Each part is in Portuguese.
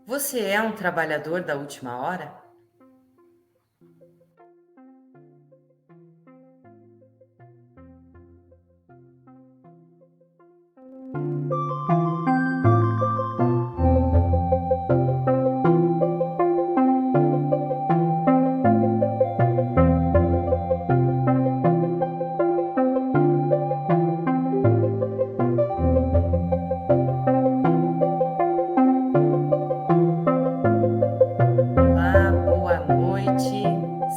Você é um trabalhador da última hora? Olá, boa noite.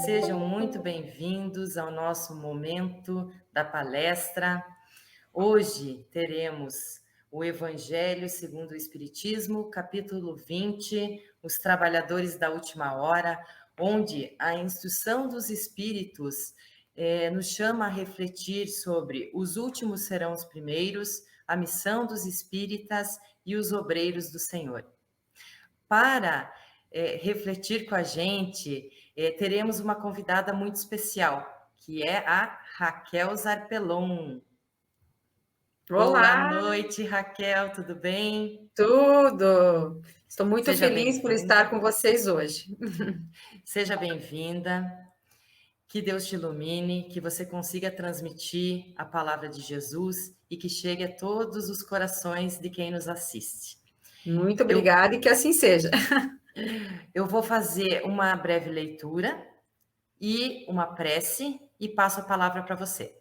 Sejam muito bem-vindos ao nosso momento da palestra. Hoje teremos o Evangelho segundo o Espiritismo, capítulo 20, Os Trabalhadores da Última Hora, onde a instrução dos Espíritos nos chama a refletir sobre os últimos serão os primeiros, a missão dos espíritas e os obreiros do Senhor. Para refletir com a gente, teremos uma convidada muito especial, que é a Raquel Zarpelon. Boa Olá, noite, Raquel, tudo bem? tudo! Estou muito Seja feliz por estar bem-vinda. com vocês hoje. Seja bem-vinda. Que Deus te ilumine, que você consiga transmitir a palavra de Jesus e que chegue a todos os corações de quem nos assiste. Muito obrigada e que assim seja. Eu vou fazer uma breve leitura e uma prece e passo a palavra para você.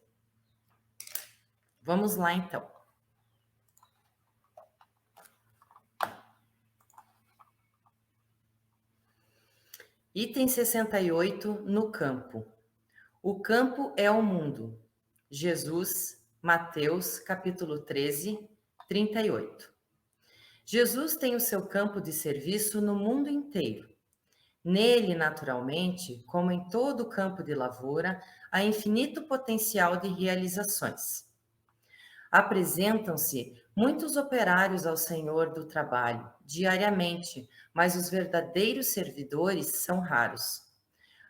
Vamos lá, então. Item 68, no campo. O campo é o mundo. Jesus, Mateus, capítulo 13, 38. Jesus tem o seu campo de serviço no mundo inteiro. Nele, naturalmente, como em todo campo de lavoura, há infinito potencial de realizações. Apresentam-se muitos operários ao Senhor do trabalho, diariamente, mas os verdadeiros servidores são raros.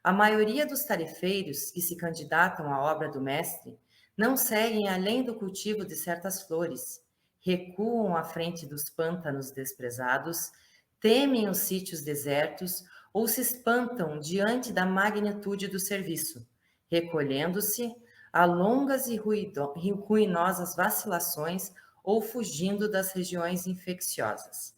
A maioria dos tarefeiros que se candidatam à obra do Mestre não seguem além do cultivo de certas flores, recuam à frente dos pântanos desprezados, temem os sítios desertos ou se espantam diante da magnitude do serviço, recolhendo-se a longas e ruinosas vacilações ou fugindo das regiões infecciosas.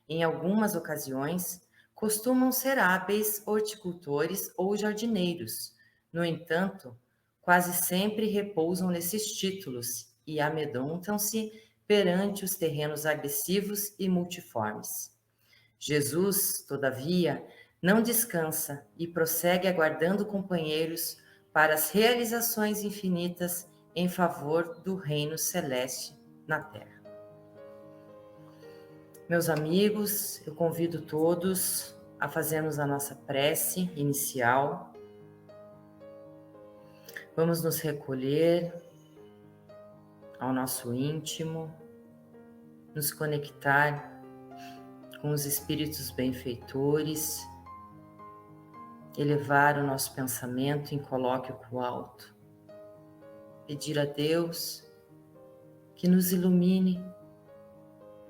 Em algumas ocasiões, costumam ser hábeis horticultores ou jardineiros. No entanto, quase sempre repousam nesses títulos e amedrontam-se perante os terrenos agressivos e multiformes. Jesus, todavia, não descansa e prossegue aguardando companheiros para as realizações infinitas em favor do reino celeste na terra. Meus amigos, eu convido todos a fazermos a nossa prece inicial. Vamos nos recolher ao nosso íntimo, nos conectar com os espíritos benfeitores, elevar o nosso pensamento em colóquio com o alto, pedir a Deus que nos ilumine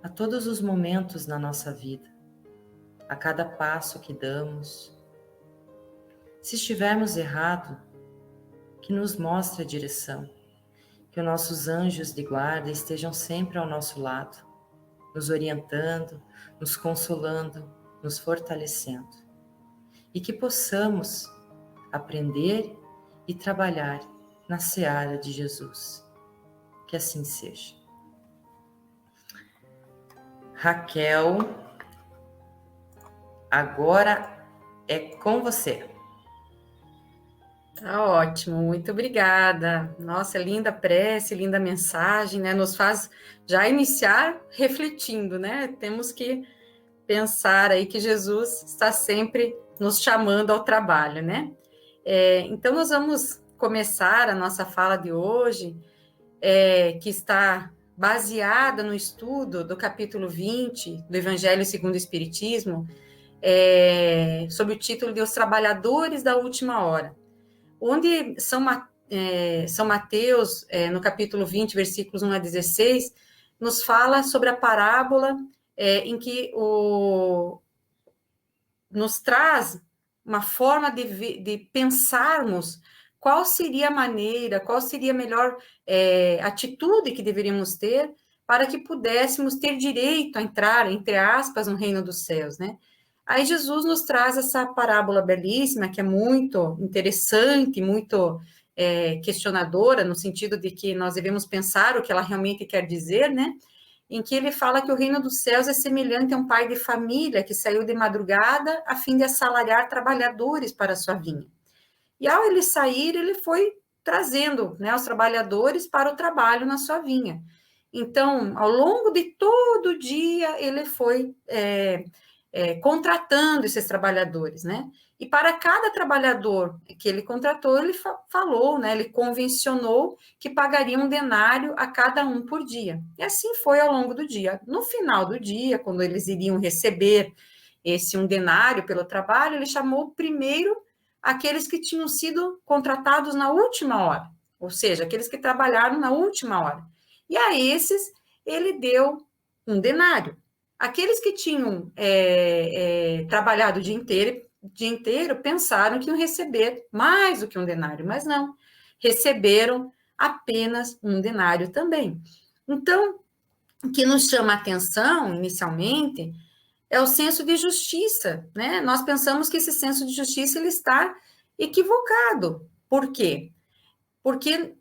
a todos os momentos na nossa vida, a cada passo que damos. Se estivermos errado, que nos mostre a direção, que os nossos anjos de guarda estejam sempre ao nosso lado, nos orientando, nos consolando, nos fortalecendo, e que possamos aprender e trabalhar na seara de Jesus. Que assim seja. Raquel, agora é com você. Tá ótimo, muito obrigada. Nossa, linda prece, linda mensagem, né? Nos faz já iniciar refletindo, né? Temos que pensar aí que Jesus está sempre nos chamando ao trabalho, né? Então, nós vamos começar a nossa fala de hoje, que está baseada no estudo do capítulo 20 do Evangelho segundo o Espiritismo, sob o título de Os Trabalhadores da Última Hora, onde São Mateus, no capítulo 20, versículos 1 a 16, nos fala sobre a parábola em que nos traz uma forma de pensarmos qual seria a maneira, qual seria a melhor atitude que deveríamos ter para que pudéssemos ter direito a entrar, entre aspas, no reino dos céus, né? Aí Jesus nos traz essa parábola belíssima, que é muito interessante, muito questionadora, no sentido de que nós devemos pensar o que ela realmente quer dizer, né? Em que ele fala que o reino dos céus é semelhante a um pai de família que saiu de madrugada a fim de assalariar trabalhadores para a sua vinha. E ao ele sair, ele foi trazendo, né, os trabalhadores para o trabalho na sua vinha. Então, ao longo de todo o dia, ele foi contratando esses trabalhadores, né? E para cada trabalhador que ele contratou, ele falou, né? Ele convencionou que pagaria um denário a cada um por dia. E assim foi ao longo do dia. No final do dia, quando eles iriam receber um denário pelo trabalho, ele chamou primeiro aqueles que tinham sido contratados na última hora, ou seja, aqueles que trabalharam na última hora. E a esses ele deu um denário. Aqueles que tinham trabalhado o dia inteiro pensaram que iam receber mais do que um denário, mas não, receberam apenas um denário também. Então, o que nos chama a atenção, inicialmente, é o senso de justiça, né? Nós pensamos que esse senso de justiça ele está equivocado. Por quê? Porque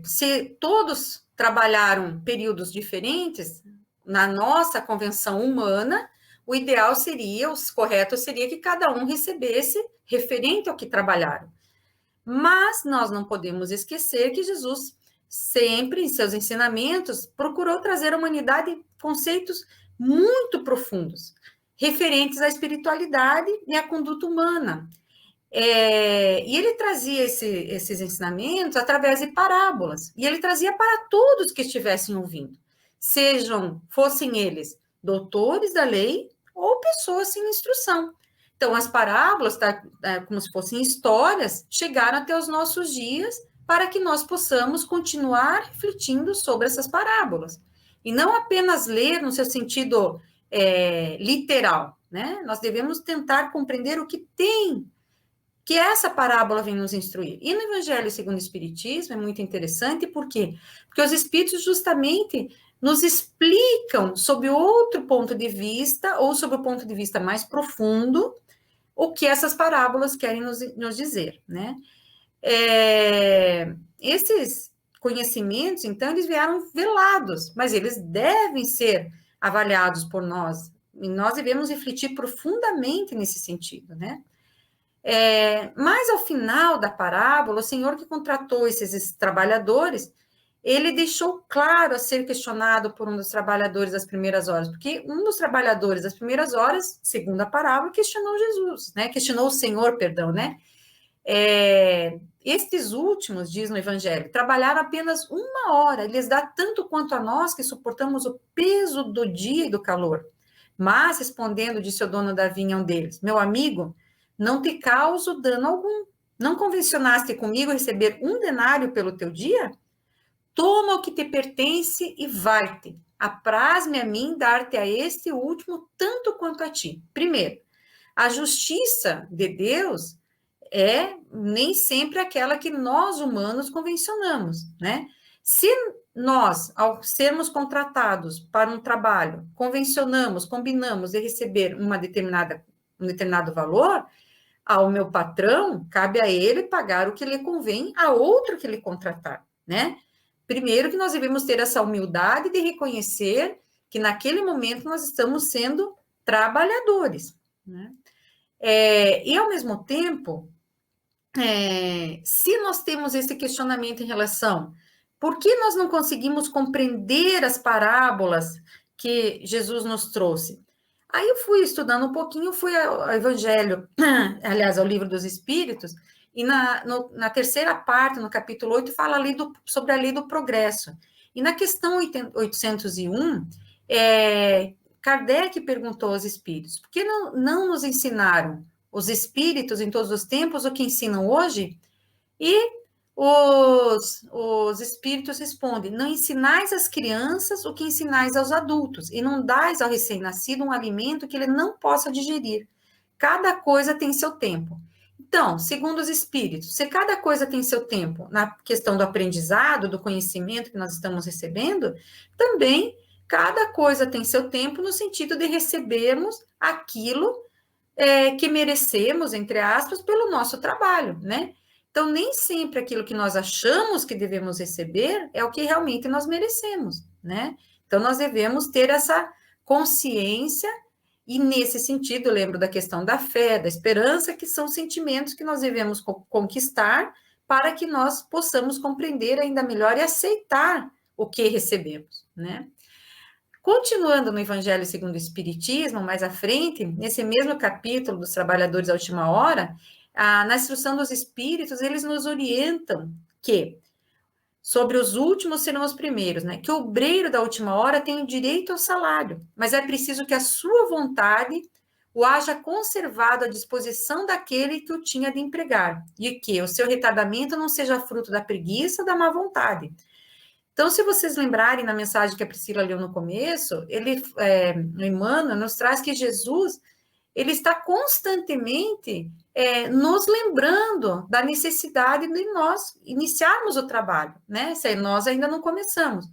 se todos trabalharam períodos diferentes, na nossa convenção humana, o ideal seria, o correto seria que cada um recebesse referente ao que trabalharam. Mas nós não podemos esquecer que Jesus sempre, em seus ensinamentos, procurou trazer à humanidade conceitos muito profundos, referentes à espiritualidade e à conduta humana. E ele trazia esses ensinamentos através de parábolas, e ele trazia para todos que estivessem ouvindo, fossem eles doutores da lei ou pessoas sem instrução. Então, as parábolas, como se fossem histórias, chegaram até os nossos dias para que nós possamos continuar refletindo sobre essas parábolas. E não apenas ler no seu sentido literal, né? Nós devemos tentar compreender o que que essa parábola vem nos instruir. E no Evangelho segundo o Espiritismo é muito interessante, por quê? Porque os Espíritos justamente nos explicam sob outro ponto de vista, ou sob o ponto de vista mais profundo, o que essas parábolas querem nos dizer, né? Esses conhecimentos, então, eles vieram velados, mas eles devem ser avaliados por nós, e nós devemos refletir profundamente nesse sentido, né? Mas ao final da parábola, o Senhor que contratou esses trabalhadores, ele deixou claro a ser questionado por um dos trabalhadores das primeiras horas, porque um dos trabalhadores das primeiras horas, segundo a parábola, questionou Jesus, né? Questionou o Senhor, perdão, né? Estes últimos, diz no Evangelho, trabalharam apenas 1 hora, lhes dá tanto quanto a nós que suportamos o peso do dia e do calor. Mas, respondendo, disse o dono da vinha, um deles, meu amigo, não te causo dano algum. Não convencionaste comigo receber um denário pelo teu dia? Toma o que te pertence e vai-te. Apraz-me a mim dar-te a este último tanto quanto a ti. Primeiro, a justiça de Deus nem sempre aquela que nós humanos convencionamos, né? Se nós, ao sermos contratados para um trabalho, convencionamos, combinamos de receber um determinado valor, ao meu patrão, cabe a ele pagar o que lhe convém a outro que lhe contratar, né? Primeiro que nós devemos ter essa humildade de reconhecer que naquele momento nós estamos sendo trabalhadores, né? E ao mesmo tempo, se nós temos esse questionamento em relação, por que nós não conseguimos compreender as parábolas que Jesus nos trouxe? Aí eu fui estudando um pouquinho, fui ao Evangelho, aliás, ao Livro dos Espíritos, e na terceira parte, no capítulo 8, fala sobre a lei do progresso. E na questão 801, Kardec perguntou aos espíritos, por que não nos ensinaram os espíritos em todos os tempos o que ensinam hoje? E os espíritos respondem: não ensinais às crianças o que ensinais aos adultos, e não dais ao recém-nascido um alimento que ele não possa digerir. Cada coisa tem seu tempo. Então, segundo os espíritos, se cada coisa tem seu tempo na questão do aprendizado, do conhecimento que nós estamos recebendo, também cada coisa tem seu tempo no sentido de recebermos aquilo que merecemos, entre aspas, pelo nosso trabalho, né? Então, nem sempre aquilo que nós achamos que devemos receber é o que realmente nós merecemos, né? Então, nós devemos ter essa consciência, e nesse sentido, eu lembro da questão da fé, da esperança, que são sentimentos que nós devemos conquistar para que nós possamos compreender ainda melhor e aceitar o que recebemos, né? Continuando no Evangelho segundo o Espiritismo, mais à frente, nesse mesmo capítulo dos trabalhadores à última hora, na instrução dos Espíritos, eles nos orientam que sobre os últimos serão os primeiros, né? Que o obreiro da última hora tem o direito ao salário, mas é preciso que a sua vontade o haja conservado à disposição daquele que o tinha de empregar, e que o seu retardamento não seja fruto da preguiça ou da má vontade. Então, se vocês lembrarem na mensagem que a Priscila leu no começo, o Emmanuel nos traz que Jesus, ele está constantemente nos lembrando da necessidade de nós iniciarmos o trabalho, né? Se nós ainda não começamos.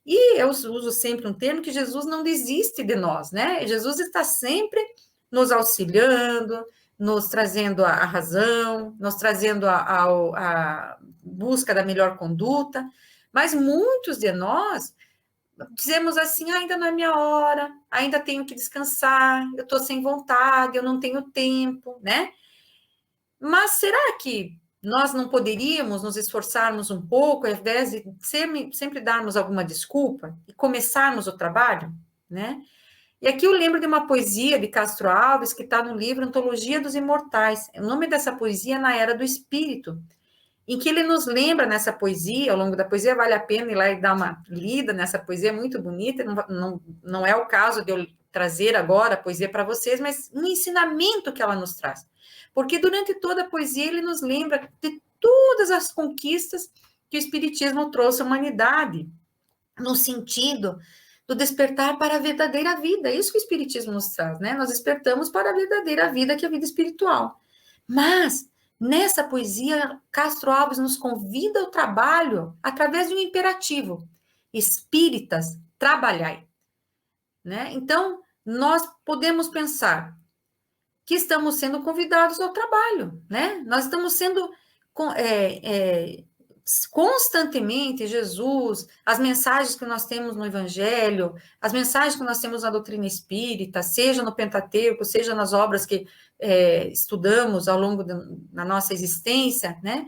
E eu uso sempre um termo que Jesus não desiste de nós, né? Jesus está sempre nos auxiliando, nos trazendo a razão, nos trazendo a busca da melhor conduta, mas muitos de nós dizemos assim: ainda não é minha hora, ainda tenho que descansar, eu estou sem vontade, eu não tenho tempo, né? Mas será que nós não poderíamos nos esforçarmos um pouco, ao invés de sempre darmos alguma desculpa e começarmos o trabalho, né? E aqui eu lembro de uma poesia de Castro Alves, que está no livro Antologia dos Imortais. O nome dessa poesia é Na Era do Espírito, em que ele nos lembra nessa poesia, ao longo da poesia, vale a pena ir lá e dar uma lida nessa poesia, é muito bonita, não é o caso de eu trazer agora a poesia para vocês, mas um ensinamento que ela nos traz. Porque durante toda a poesia ele nos lembra de todas as conquistas que o Espiritismo trouxe à humanidade, no sentido do despertar para a verdadeira vida. É isso que o Espiritismo nos traz, né? Nós despertamos para a verdadeira vida, que é a vida espiritual. Mas nessa poesia, Castro Alves nos convida ao trabalho através de um imperativo: espíritas, trabalhai. Né? Então, nós podemos pensar que estamos sendo convidados ao trabalho, né? Nós estamos sendo constantemente, Jesus, as mensagens que nós temos no Evangelho, as mensagens que nós temos na doutrina espírita, seja no Pentateuco, seja nas obras que estudamos ao longo da nossa existência, né?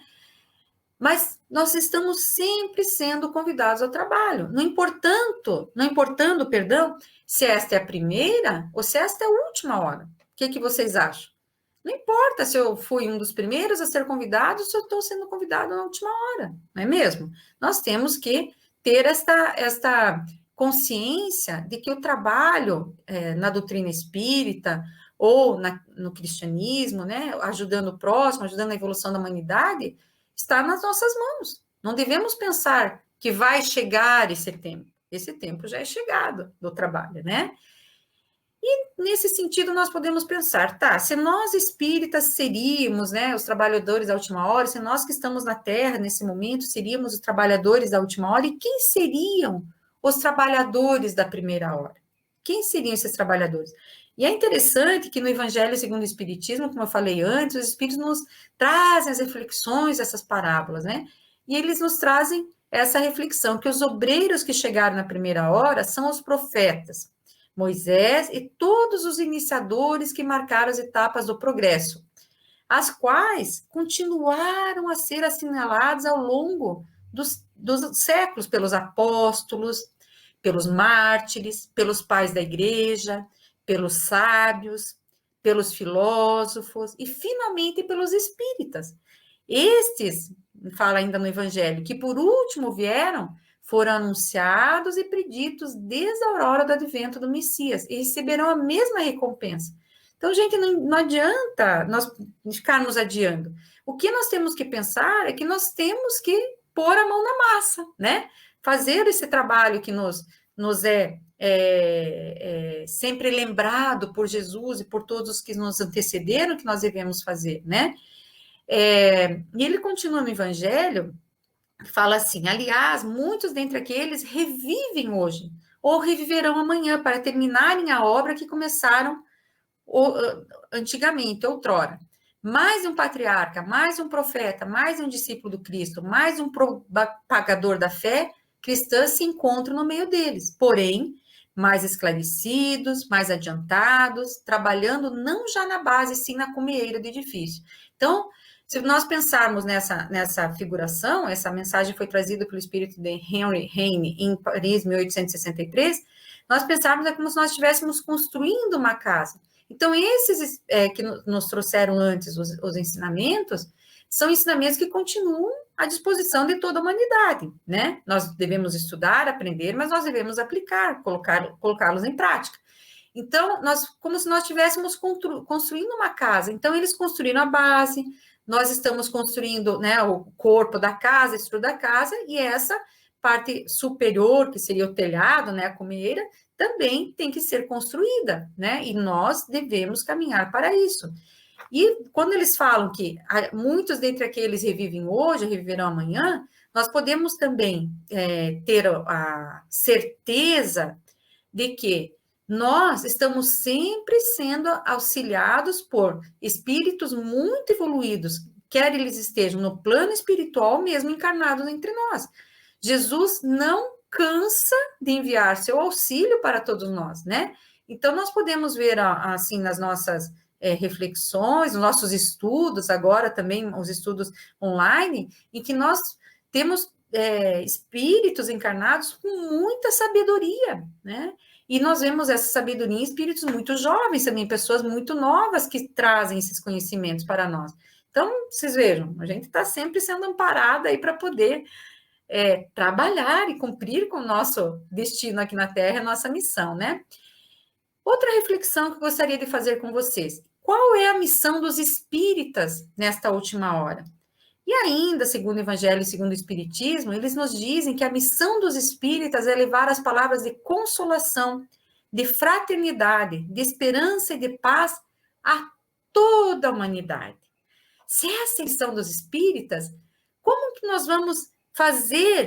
Mas nós estamos sempre sendo convidados ao trabalho, não importando, perdão, se esta é a primeira ou se esta é a última hora. O que vocês acham? Não importa se eu fui um dos primeiros a ser convidado, se eu estou sendo convidado na última hora, não é mesmo? Nós temos que ter esta consciência de que o trabalho na doutrina espírita ou no cristianismo, né, ajudando o próximo, ajudando a evolução da humanidade, está nas nossas mãos. Não devemos pensar que vai chegar esse tempo. Esse tempo já é chegado do trabalho, né? E, nesse sentido, nós podemos pensar, tá, se nós espíritas seríamos, né, os trabalhadores da última hora, se nós que estamos na Terra nesse momento seríamos os trabalhadores da última hora, e quem seriam os trabalhadores da primeira hora? Quem seriam esses trabalhadores? E é interessante que no Evangelho segundo o Espiritismo, como eu falei antes, os Espíritos nos trazem as reflexões dessas parábolas, né? E eles nos trazem essa reflexão, que os obreiros que chegaram na primeira hora são os profetas, Moisés e todos os iniciadores que marcaram as etapas do progresso, as quais continuaram a ser assinaladas ao longo dos séculos pelos apóstolos, pelos mártires, pelos pais da igreja, pelos sábios, pelos filósofos e, finalmente, pelos espíritas. Estes, fala ainda no Evangelho, que por último vieram, foram anunciados e preditos desde a aurora do advento do Messias, e receberão a mesma recompensa. Então, gente, não adianta nós ficarmos adiando. O que nós temos que pensar é que nós temos que pôr a mão na massa, né? Fazer esse trabalho que nos é sempre lembrado por Jesus e por todos os que nos antecederam, que nós devemos fazer, né? E ele continua no Evangelho, fala assim: aliás, muitos dentre aqueles revivem hoje, ou reviverão amanhã, para terminarem a obra que começaram antigamente, outrora. Mais um patriarca, mais um profeta, mais um discípulo do Cristo, mais um propagador da fé cristã se encontram no meio deles, porém, mais esclarecidos, mais adiantados, trabalhando não já na base, sim na cumeira do edifício. Então, se nós pensarmos nessa figuração, essa mensagem foi trazida pelo espírito de Henry Heine em Paris, 1863, nós pensarmos como se nós estivéssemos construindo uma casa. Então, esses que nos trouxeram antes os ensinamentos, são ensinamentos que continuam à disposição de toda a humanidade, né? Nós devemos estudar, aprender, mas nós devemos aplicar, colocá-los em prática. Então, como se nós estivéssemos construindo uma casa. Então, eles construíram a base, nós estamos construindo, né, o corpo da casa, a estrutura da casa, e essa parte superior, que seria o telhado, né, a cumeira, também tem que ser construída, né? E nós devemos caminhar para isso. E quando eles falam que muitos dentre aqueles revivem hoje, reviverão amanhã, nós podemos também ter a certeza de que nós estamos sempre sendo auxiliados por espíritos muito evoluídos, quer eles estejam no plano espiritual, mesmo encarnados entre nós. Jesus não cansa de enviar seu auxílio para todos nós, né? Então, nós podemos ver, assim, nas nossas reflexões, nos nossos estudos, agora também os estudos online, em que nós temos espíritos encarnados com muita sabedoria, né? E nós vemos essa sabedoria em espíritos muito jovens também, pessoas muito novas que trazem esses conhecimentos para nós. Então, vocês vejam, a gente está sempre sendo amparada aí para poder trabalhar e cumprir com o nosso destino aqui na Terra, a nossa missão, né? Outra reflexão que eu gostaria de fazer com vocês: qual é a missão dos espíritas nesta última hora? E ainda, segundo o Evangelho e segundo o Espiritismo, eles nos dizem que a missão dos espíritas é levar as palavras de consolação, de fraternidade, de esperança e de paz a toda a humanidade. Se essa é a missão dos espíritas, como que nós vamos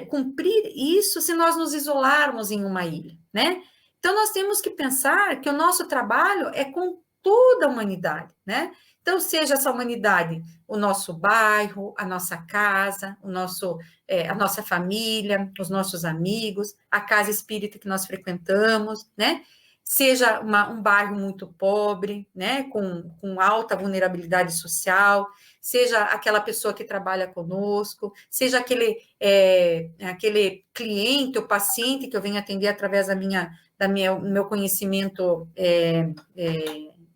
cumprir isso se nós nos isolarmos em uma ilha, né? Então, nós temos que pensar que o nosso trabalho é com toda a humanidade, né? Então, seja essa humanidade o nosso bairro, a nossa casa, a nossa família, os nossos amigos, a casa espírita que nós frequentamos, né? Seja um bairro muito pobre, né? Com alta vulnerabilidade social, seja aquela pessoa que trabalha conosco, seja aquele cliente ou paciente que eu venho atender através do meu conhecimento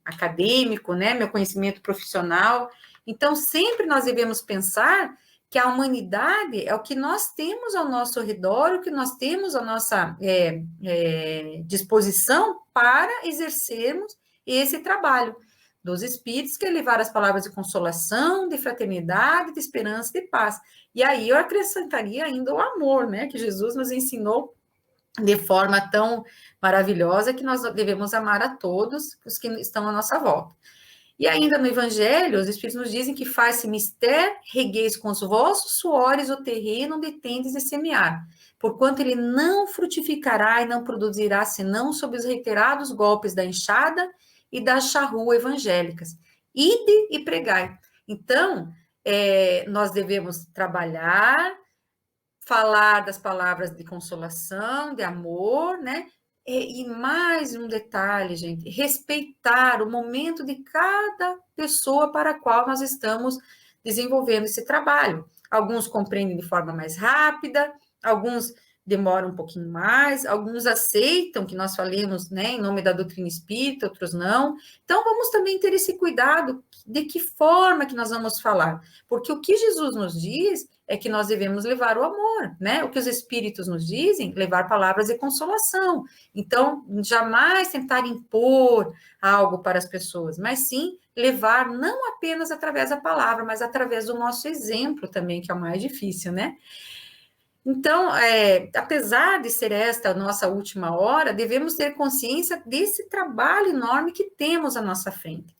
acadêmico, né, meu conhecimento profissional. Então, sempre nós devemos pensar que a humanidade é o que nós temos ao nosso redor, o que nós temos à nossa disposição para exercermos esse trabalho dos espíritos, que é levar as palavras de consolação, de fraternidade, de esperança e de paz. E aí eu acrescentaria ainda o amor, né, que Jesus nos ensinou de forma tão maravilhosa, que nós devemos amar a todos os que estão à nossa volta. E ainda no Evangelho, os Espíritos nos dizem que faz-se mister, regueis com os vossos suores o terreno onde tendes de semear, porquanto ele não frutificará e não produzirá, senão sob os reiterados golpes da enxada e da charrua evangélicas. Ide e pregai. Então, nós devemos trabalhar, falar das palavras de consolação, de amor, né? E mais um detalhe, gente: respeitar o momento de cada pessoa para a qual nós estamos desenvolvendo esse trabalho. Alguns compreendem de forma mais rápida, alguns demoram um pouquinho mais, alguns aceitam que nós falemos, né, em nome da doutrina espírita, outros não. Então, vamos também ter esse cuidado de que forma que nós vamos falar, porque o que Jesus nos diz é que nós devemos levar o amor, né? O que os espíritos nos dizem, levar palavras de consolação. Então, jamais tentar impor algo para as pessoas, mas sim levar não apenas através da palavra, mas através do nosso exemplo também, que é o mais difícil, né? Então, apesar de ser esta a nossa última hora, devemos ter consciência desse trabalho enorme que temos à nossa frente.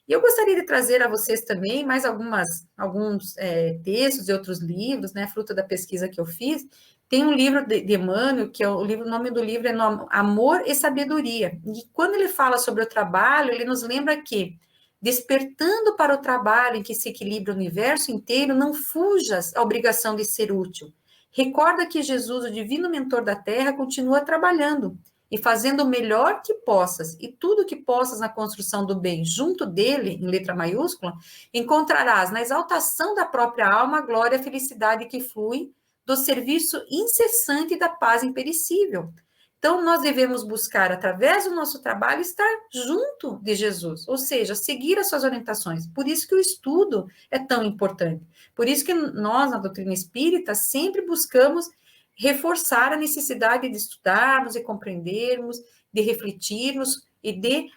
E eu gostaria de trazer a vocês também mais alguns textos de outros livros, né, fruto da pesquisa que eu fiz. Tem um livro de Emmanuel, que é o nome do livro é Amor e Sabedoria. E quando ele fala sobre o trabalho, ele nos lembra que, despertando para o trabalho em que se equilibra o universo inteiro, não fujas à obrigação de ser útil. Recorda que Jesus, o divino mentor da Terra, continua trabalhando e fazendo o melhor que possas, e tudo que possas na construção do bem junto dele, em letra maiúscula, encontrarás na exaltação da própria alma a glória e a felicidade que flui do serviço incessante da paz imperecível. Então, nós devemos buscar, através do nosso trabalho, estar junto de Jesus, ou seja, seguir as suas orientações. Por isso que o estudo é tão importante. Por isso que nós, na doutrina espírita, sempre buscamos reforçar a necessidade de estudarmos e compreendermos, de refletirmos e de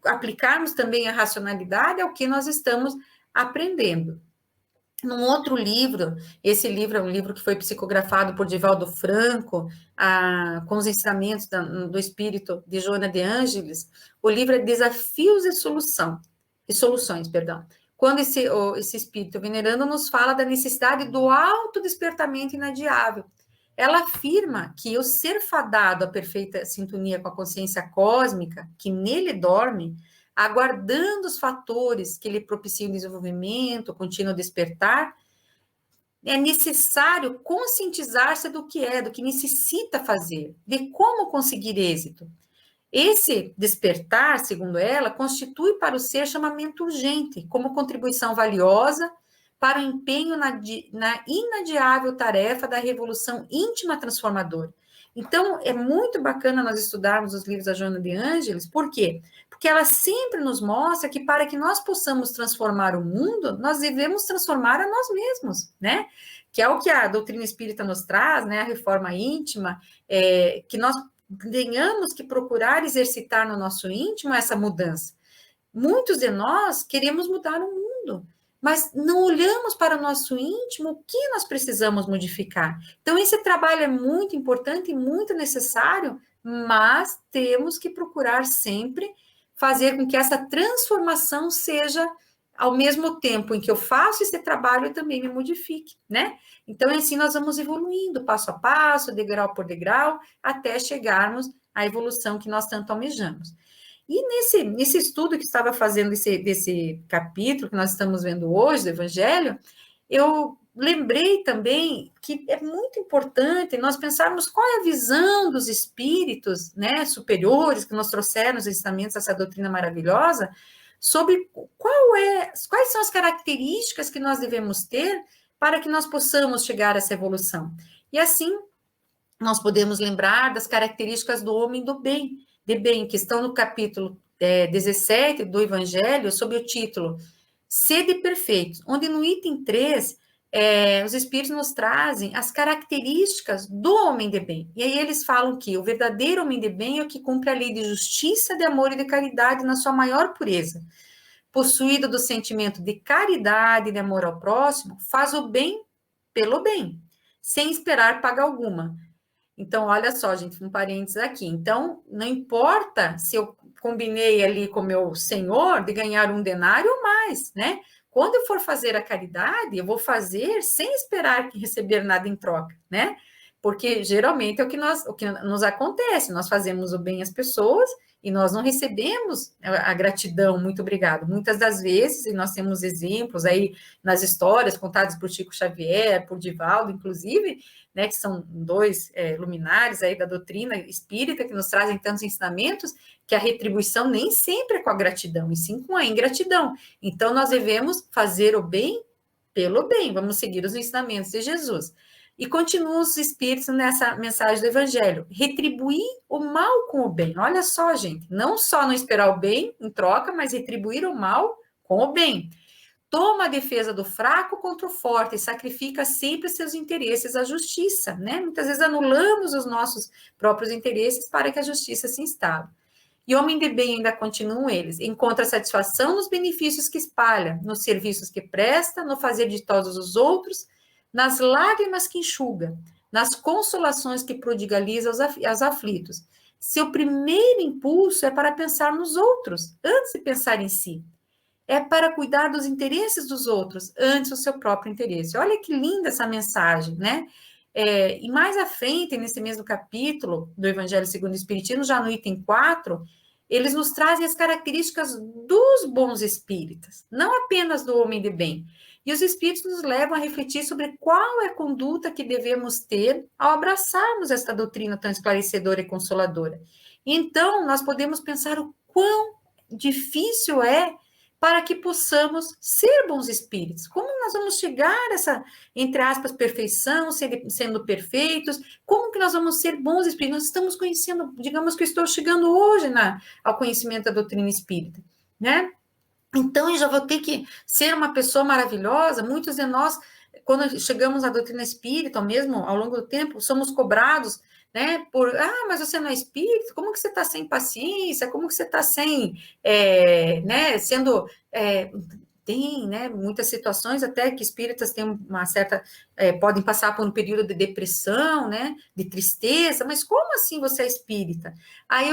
aplicarmos também a racionalidade ao que nós estamos aprendendo. Num outro livro, esse livro é um livro que foi psicografado por Divaldo Franco, com os ensinamentos do espírito de Joana de Ângeles, o livro é Desafios e Soluções. Quando esse espírito venerando nos fala da necessidade do autodespertamento inadiável. Ela afirma que o ser fadado à perfeita sintonia com a consciência cósmica, que nele dorme, aguardando os fatores que lhe propiciam o desenvolvimento, o contínuo despertar, é necessário conscientizar-se do que necessita fazer, de como conseguir êxito. Esse despertar, segundo ela, constitui para o ser chamamento urgente, como contribuição valiosa para o empenho na inadiável tarefa da revolução íntima transformadora. Então, é muito bacana nós estudarmos os livros da Joana de Ângeles, por quê? Porque ela sempre nos mostra que para que nós possamos transformar o mundo, nós devemos transformar a nós mesmos, né? Que é o que a doutrina espírita nos traz, né? A reforma íntima, que nós tenhamos que procurar exercitar no nosso íntimo essa mudança. Muitos de nós queremos mudar o mundo, mas não olhamos para o nosso íntimo o que nós precisamos modificar. Então, esse trabalho é muito importante e muito necessário, mas temos que procurar sempre fazer com que essa transformação seja, ao mesmo tempo em que eu faço esse trabalho, eu também me modifique, né? Então, assim, nós vamos evoluindo, passo a passo, degrau por degrau, até chegarmos à evolução que nós tanto almejamos. E nesse estudo que estava fazendo desse capítulo que nós estamos vendo hoje, do Evangelho, eu lembrei também que é muito importante nós pensarmos qual é a visão dos espíritos, né, superiores que nos trouxeram os ensinamentos dessa doutrina maravilhosa, sobre quais são as características que nós devemos ter para que nós possamos chegar a essa evolução. E assim, nós podemos lembrar das características do homem do bem, que estão no capítulo 17 do Evangelho, sob o título Sede Perfeitos, onde no item 3, os Espíritos nos trazem as características do homem de bem. E aí eles falam que o verdadeiro homem de bem é o que cumpre a lei de justiça, de amor e de caridade na sua maior pureza. Possuído do sentimento de caridade e de amor ao próximo, faz o bem pelo bem, sem esperar paga alguma. Então, olha só, gente, um parênteses aqui. Então, não importa se eu combinei ali com o meu senhor de ganhar 1 denário ou mais, né? Quando eu for fazer a caridade, eu vou fazer sem esperar receber nada em troca, né? Porque geralmente é o que nos acontece, nós fazemos o bem às pessoas e nós não recebemos a gratidão, muito obrigado. Muitas das vezes, e nós temos exemplos aí nas histórias contadas por Chico Xavier, por Divaldo, inclusive, né, que são 2 luminares aí da doutrina espírita que nos trazem tantos ensinamentos, que a retribuição nem sempre é com a gratidão, e sim com a ingratidão. Então, nós devemos fazer o bem pelo bem, vamos seguir os ensinamentos de Jesus. E continuam os espíritos nessa mensagem do Evangelho, retribuir o mal com o bem. Olha só, gente, não só não esperar o bem em troca, mas retribuir o mal com o bem. toma a defesa do fraco contra o forte e sacrifica sempre seus interesses à justiça, né? Muitas vezes anulamos os nossos próprios interesses para que a justiça se instale. E homem de bem ainda continuam eles. Encontra satisfação nos benefícios que espalha, nos serviços que presta, no fazer de todos os outros, nas lágrimas que enxuga, nas consolações que prodigaliza aos aflitos. Seu primeiro impulso é para pensar nos outros, antes de pensar em si. É para cuidar dos interesses dos outros, antes do seu próprio interesse. Olha que linda essa mensagem, né? E mais à frente, nesse mesmo capítulo do Evangelho segundo o Espiritismo, já no item 4, eles nos trazem as características dos bons espíritas, não apenas do homem de bem. E os espíritos nos levam a refletir sobre qual é a conduta que devemos ter ao abraçarmos esta doutrina tão esclarecedora e consoladora. Então, nós podemos pensar o quão difícil é para que possamos ser bons espíritos. Como nós vamos chegar a essa, entre aspas, perfeição, sendo perfeitos? Como que nós vamos ser bons espíritos? Nós estamos conhecendo, digamos que eu estou chegando hoje ao conhecimento da doutrina espírita, né? Então, eu já vou ter que ser uma pessoa maravilhosa. Muitos de nós, quando chegamos à doutrina espírita, ou mesmo ao longo do tempo, somos cobrados, né, mas você não é espírito, como que você está sem paciência, como que você está sem, né, sendo, tem, né, muitas situações até que espíritas têm uma certa, podem passar por um período de depressão, né, de tristeza, mas como assim você é espírita? Aí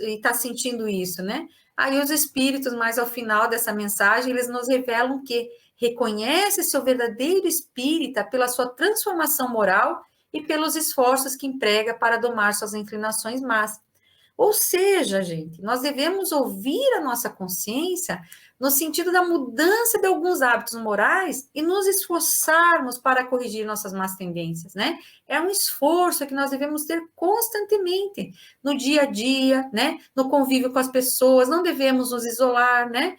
e está sentindo isso, né? Aí os espíritos, mais ao final dessa mensagem, eles nos revelam que reconhece seu verdadeiro espírita pela sua transformação moral e pelos esforços que emprega para domar suas inclinações más. Ou seja, gente, nós devemos ouvir a nossa consciência no sentido da mudança de alguns hábitos morais e nos esforçarmos para corrigir nossas más tendências, né? É um esforço que nós devemos ter constantemente no dia a dia, né? No convívio com as pessoas, não devemos nos isolar, né?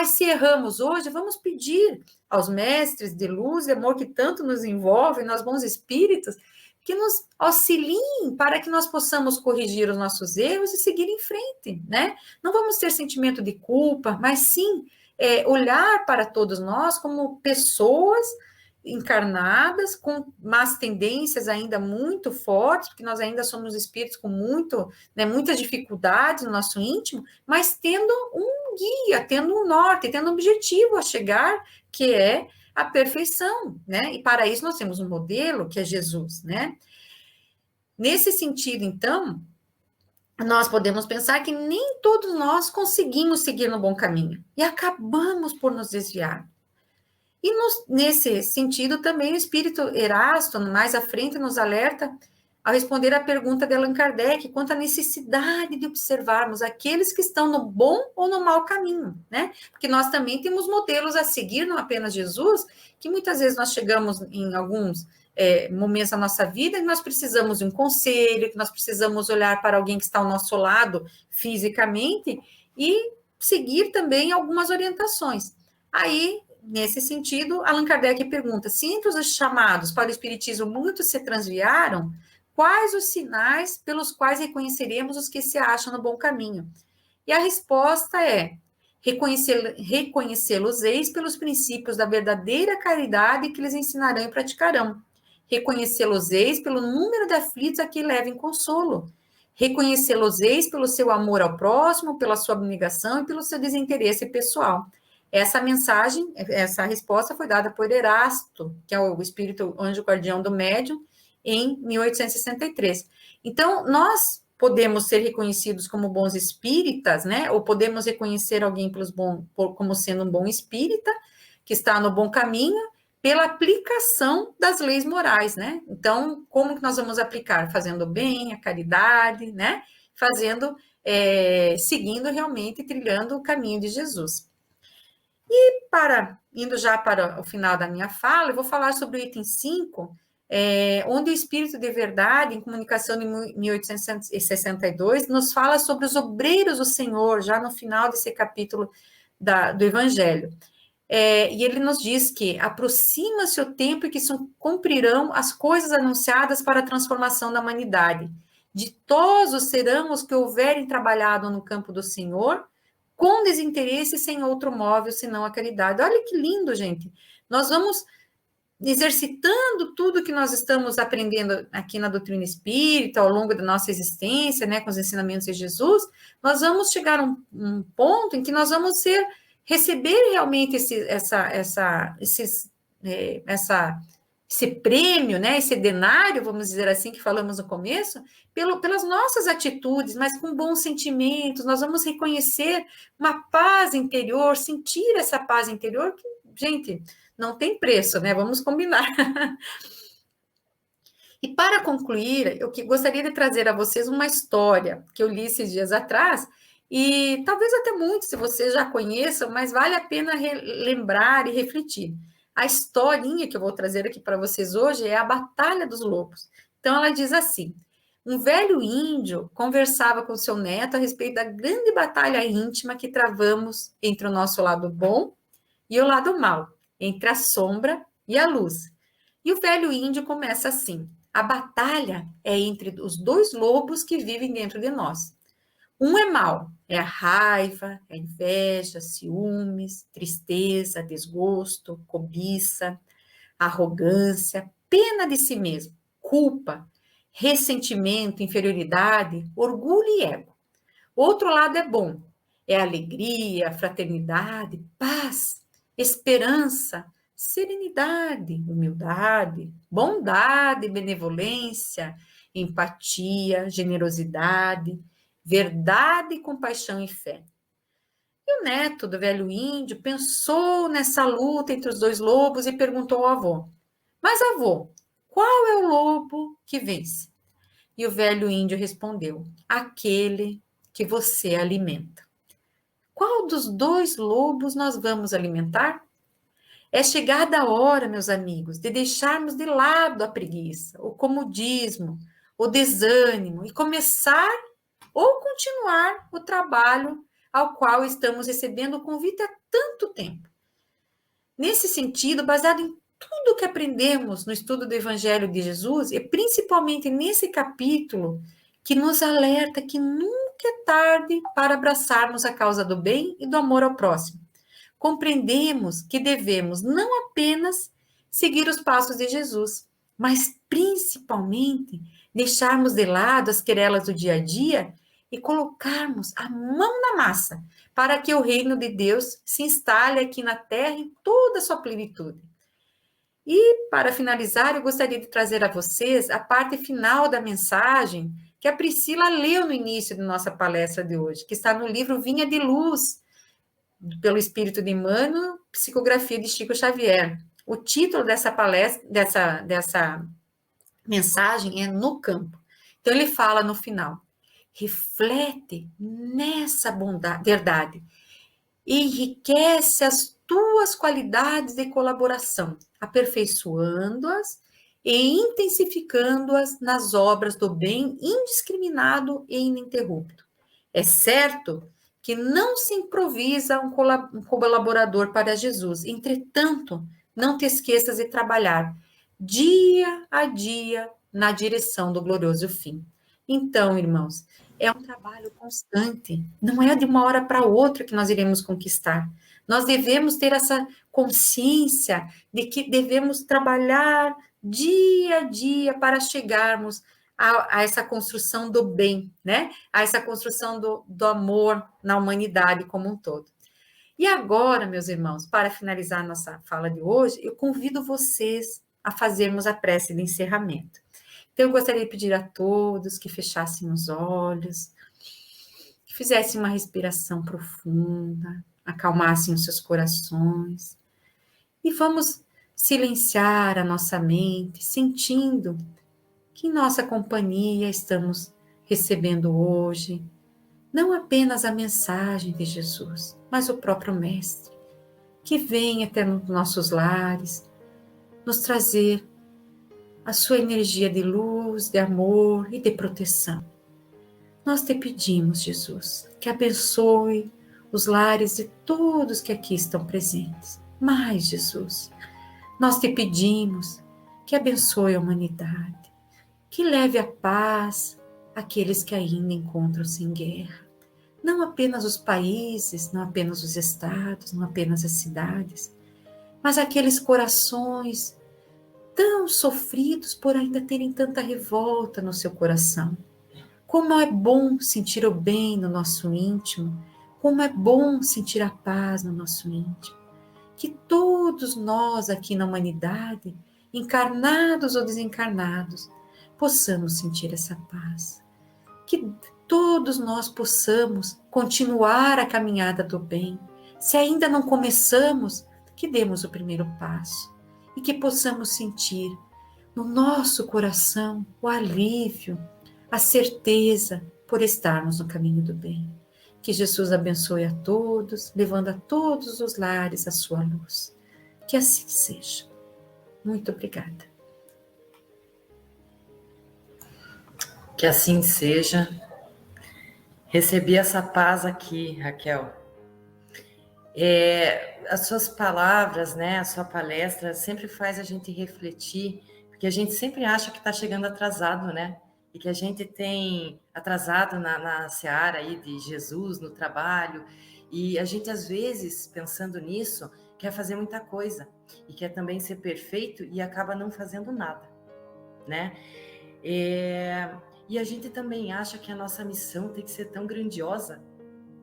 Se erramos hoje, vamos pedir aos mestres de luz e amor que tanto nos envolvem, nós bons espíritos, que nos auxiliem para que nós possamos corrigir os nossos erros e seguir em frente, né? Não vamos ter sentimento de culpa, mas sim olhar para todos nós como pessoas encarnadas, com más tendências ainda muito fortes, porque nós ainda somos espíritos com muitas dificuldades no nosso íntimo, mas tendo um guia, tendo um norte, tendo um objetivo a chegar, que é a perfeição, né? E para isso nós temos um modelo que é Jesus, né? Nesse sentido, então, nós podemos pensar que nem todos nós conseguimos seguir no bom caminho e acabamos por nos desviar. E nesse sentido também o espírito Erasto, mais à frente, nos alerta ao responder à pergunta de Allan Kardec quanto à necessidade de observarmos aqueles que estão no bom ou no mau caminho, né? Porque nós também temos modelos a seguir, não apenas Jesus, que muitas vezes nós chegamos em alguns momentos da nossa vida e nós precisamos de um conselho, que nós precisamos olhar para alguém que está ao nosso lado fisicamente e seguir também algumas orientações. Aí, nesse sentido, Allan Kardec pergunta, se entre os chamados para o espiritismo muitos se transviaram, quais os sinais pelos quais reconheceremos os que se acham no bom caminho? E a resposta é, reconhecê-los-eis pelos princípios da verdadeira caridade que lhes ensinarão e praticarão. Reconhecê-los-eis pelo número de aflitos a que levem consolo. Reconhecê-los-eis pelo seu amor ao próximo, pela sua abnegação e pelo seu desinteresse pessoal. Essa mensagem, essa resposta foi dada por Erasto, que é o espírito anjo guardião do médium, em 1863. Então, nós podemos ser reconhecidos como bons espíritas, né? Ou podemos reconhecer alguém como sendo um bom espírita, que está no bom caminho, pela aplicação das leis morais, né? Então, como que nós vamos aplicar? Fazendo bem, a caridade, né? Seguindo realmente, trilhando o caminho de Jesus. E indo já para o final da minha fala, eu vou falar sobre o item 5, onde o Espírito de Verdade, em comunicação de 1862, nos fala sobre os obreiros do Senhor, já no final desse capítulo do Evangelho. E ele nos diz que aproxima-se o tempo em que se cumprirão as coisas anunciadas para a transformação da humanidade. Ditosos serão os que houverem trabalhado no campo do Senhor, com desinteresse sem outro móvel senão a caridade. Olha que lindo, gente. Nós vamos exercitando tudo que nós estamos aprendendo aqui na doutrina espírita, ao longo da nossa existência, né, com os ensinamentos de Jesus, nós vamos chegar a um ponto em que nós vamos receber realmente esse prêmio, né, esse denário, vamos dizer assim, que falamos no começo, pelas nossas atitudes, mas com bons sentimentos, nós vamos reconhecer uma paz interior, sentir essa paz interior que, gente, não tem preço, né? Vamos combinar. E para concluir, eu gostaria de trazer a vocês uma história que eu li esses dias atrás, e talvez até muitos, se vocês já conheçam, mas vale a pena lembrar e refletir. A historinha que eu vou trazer aqui para vocês hoje é a Batalha dos Lobos. Então, ela diz assim: um velho índio conversava com seu neto a respeito da grande batalha íntima que travamos entre o nosso lado bom e o lado mau, entre a sombra e a luz. E o velho índio começa assim: a batalha é entre os dois lobos que vivem dentro de nós. Um é mau, é a raiva, a inveja, ciúmes, tristeza, desgosto, cobiça, arrogância, pena de si mesmo, culpa, ressentimento, inferioridade, orgulho e ego. Outro lado é bom, é alegria, fraternidade, paz, esperança, serenidade, humildade, bondade, benevolência, empatia, generosidade, verdade, compaixão e fé. E o neto do velho índio pensou nessa luta entre os dois lobos e perguntou ao avô: mas avô, qual é o lobo que vence? E o velho índio respondeu: aquele que você alimenta. Qual dos dois lobos nós vamos alimentar? É chegada a hora, meus amigos, de deixarmos de lado a preguiça, o comodismo, o desânimo e começar ou continuar o trabalho ao qual estamos recebendo o convite há tanto tempo. Nesse sentido, baseado em tudo que aprendemos no estudo do Evangelho de Jesus, e principalmente nesse capítulo, que nos alerta que nunca é tarde para abraçarmos a causa do bem e do amor ao próximo. Compreendemos que devemos não apenas seguir os passos de Jesus, mas principalmente deixarmos de lado as querelas do dia a dia e colocarmos a mão na massa para que o reino de Deus se instale aqui na terra em toda a sua plenitude. E, para finalizar, eu gostaria de trazer a vocês a parte final da mensagem que a Priscila leu no início da nossa palestra de hoje, que está no livro Vinha de Luz, pelo Espírito de Emmanuel, psicografia de Chico Xavier. O título dessa palestra, dessa mensagem é No Campo. Então, ele fala no final: reflete nessa verdade, enriquece as tuas qualidades de colaboração, aperfeiçoando-as e intensificando-as nas obras do bem indiscriminado e ininterrupto. É certo que não se improvisa um colaborador para Jesus. Entretanto, não te esqueças de trabalhar dia a dia na direção do glorioso fim. Então, irmãos, é um trabalho constante, não é de uma hora para outra que nós iremos conquistar. Nós devemos ter essa consciência de que devemos trabalhar dia a dia para chegarmos a essa construção do bem, né? A essa construção do amor na humanidade como um todo. E agora, meus irmãos, para finalizar nossa fala de hoje, eu convido vocês a fazermos a prece de encerramento. Então, eu gostaria de pedir a todos que fechassem os olhos, que fizessem uma respiração profunda, acalmassem os seus corações e vamos silenciar a nossa mente, sentindo que em nossa companhia estamos recebendo hoje não apenas a mensagem de Jesus, mas o próprio Mestre, que vem até nos nossos lares nos trazer a sua energia de luz, de amor e de proteção. Nós te pedimos, Jesus, que abençoe os lares de todos que aqui estão presentes. Mas, Jesus, nós te pedimos que abençoe a humanidade, que leve a paz àqueles que ainda encontram-se em guerra. Não apenas os países, não apenas os estados, não apenas as cidades, mas aqueles corações tão sofridos por ainda terem tanta revolta no seu coração. Como é bom sentir o bem no nosso íntimo, como é bom sentir a paz no nosso íntimo. Que todos nós aqui na humanidade, encarnados ou desencarnados, possamos sentir essa paz. Que todos nós possamos continuar a caminhada do bem. Se ainda não começamos, que demos o primeiro passo e que possamos sentir no nosso coração o alívio, a certeza por estarmos no caminho do bem. Que Jesus abençoe a todos, levando a todos os lares a sua luz. Que assim seja. Muito obrigada. Que assim seja. Recebi essa paz aqui, Raquel. As suas palavras, né, a sua palestra sempre faz a gente refletir, porque a gente sempre acha que está chegando atrasado, né? E que a gente tem atrasado na seara aí de Jesus, no trabalho, e a gente às vezes, pensando nisso, quer fazer muita coisa, e quer também ser perfeito e acaba não fazendo nada, né? E a gente também acha que a nossa missão tem que ser tão grandiosa,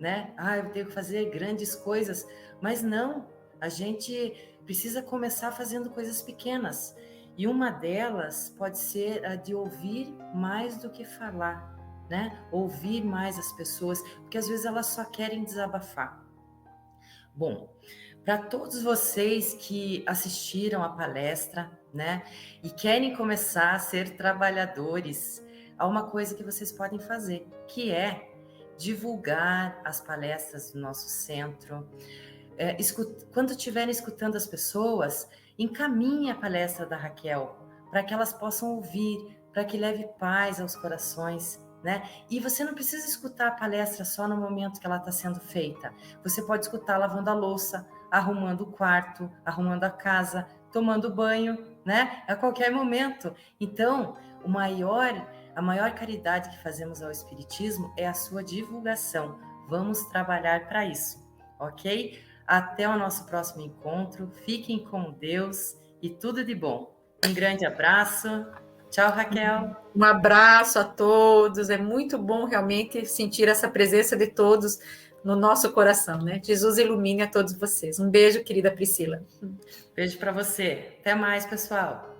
né? Eu tenho que fazer grandes coisas, mas não, a gente precisa começar fazendo coisas pequenas, e uma delas pode ser a de ouvir mais do que falar, né? Ouvir mais as pessoas, porque às vezes elas só querem desabafar. Bom, para todos vocês que assistiram a palestra, né, e querem começar a ser trabalhadores, há uma coisa que vocês podem fazer, que é divulgar as palestras do nosso centro. Quando estiverem escutando as pessoas, encaminhe a palestra da Raquel, para que elas possam ouvir, para que leve paz aos corações, né? E você não precisa escutar a palestra só no momento que ela está sendo feita. Você pode escutar lavando a louça, arrumando o quarto, arrumando a casa, tomando banho, né? A qualquer momento. Então, a maior caridade que fazemos ao Espiritismo é a sua divulgação. Vamos trabalhar para isso, ok? Até o nosso próximo encontro. Fiquem com Deus e tudo de bom. Um grande abraço. Tchau, Raquel. Um abraço a todos. É muito bom realmente sentir essa presença de todos no nosso coração, né? Jesus ilumine a todos vocês. Um beijo, querida Priscila. Beijo para você. Até mais, pessoal.